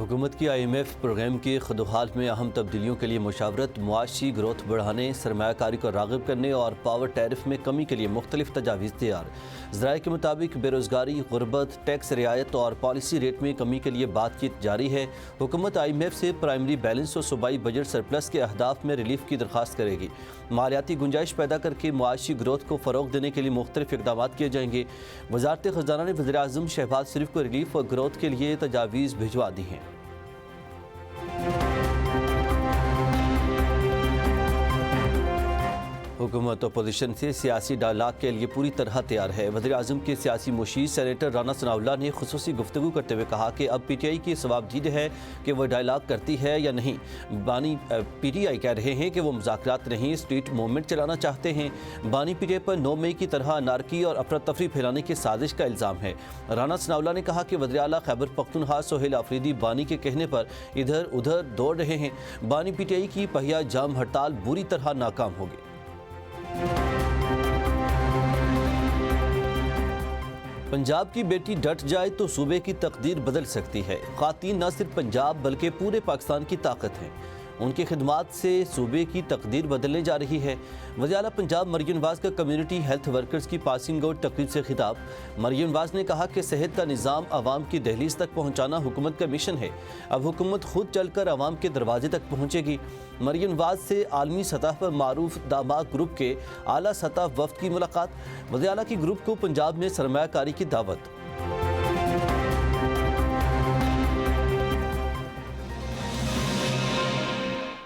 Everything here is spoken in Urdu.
حکومت کی IMF پروگرام کی خدوخال میں اہم تبدیلیوں کے لیے مشاورت، معاشی گروتھ بڑھانے، سرمایہ کاری کو راغب کرنے اور پاور ٹیرف میں کمی کے لیے مختلف تجاویز تیار۔ ذرائع کے مطابق بے روزگاری، غربت، ٹیکس رعایت اور پالیسی ریٹ میں کمی کے لیے بات چیت جاری ہے۔ حکومت IMF سے پرائمری بیلنس اور صوبائی بجٹ سرپلس کے اہداف میں ریلیف کی درخواست کرے گی۔ مالیاتی گنجائش پیدا کر کے معاشی گروتھ کو فروغ دینے کے لیے مختلف اقدامات کیے جائیں گے۔ وزارت خزانہ نے وزیر اعظم شہباز شریف کو ریلیف اور گروتھ کے لیے تجاویز بھجوا دی ہیں۔ حکومت اپوزیشن سے سیاسی ڈائلاگ کے لیے پوری طرح تیار ہے۔ وزیر اعظم کے سیاسی مشیر سینیٹر رانا ثناء اللہ نے خصوصی گفتگو کرتے ہوئے کہا کہ اب PTI کی ثوابدید ہے کہ وہ ڈائلاگ کرتی ہے یا نہیں۔ بانی PTI کہہ رہے ہیں کہ وہ مذاکرات نہیں، اسٹریٹ موومنٹ چلانا چاہتے ہیں۔ بانی PTI پر 9 مئی کی طرح انارکی اور افراتفری پھیلانے کی سازش کا الزام ہے۔ رانا ثناء اللہ نے کہا کہ وزیر اعلیٰ خیبر پختونخوا سہیل آفریدی بانی کے کہنے پر ادھر ادھر دوڑ رہے ہیں۔ بانی PTI کی پہیہ جام ہڑتال بری طرح ناکام ہوگی۔ پنجاب کی بیٹی ڈٹ جائے تو صوبے کی تقدیر بدل سکتی ہے۔ خواتین نہ صرف پنجاب بلکہ پورے پاکستان کی طاقت ہیں۔ ان کی خدمات سے صوبے کی تقدیر بدلنے جا رہی ہے۔ وزیر اعلیٰ پنجاب مریم نواز کا کمیونٹی ہیلتھ ورکرز کی پاسنگ آؤٹ تقریب سے خطاب۔ مریم نواز نے کہا کہ صحت کا نظام عوام کی دہلیز تک پہنچانا حکومت کا مشن ہے۔ اب حکومت خود چل کر عوام کے دروازے تک پہنچے گی۔ مریم نواز سے عالمی سطح پر معروف داماد گروپ کے اعلیٰ سطح وفد کی ملاقات۔ وزیر اعلیٰ کی گروپ کو پنجاب میں سرمایہ کاری کی دعوت۔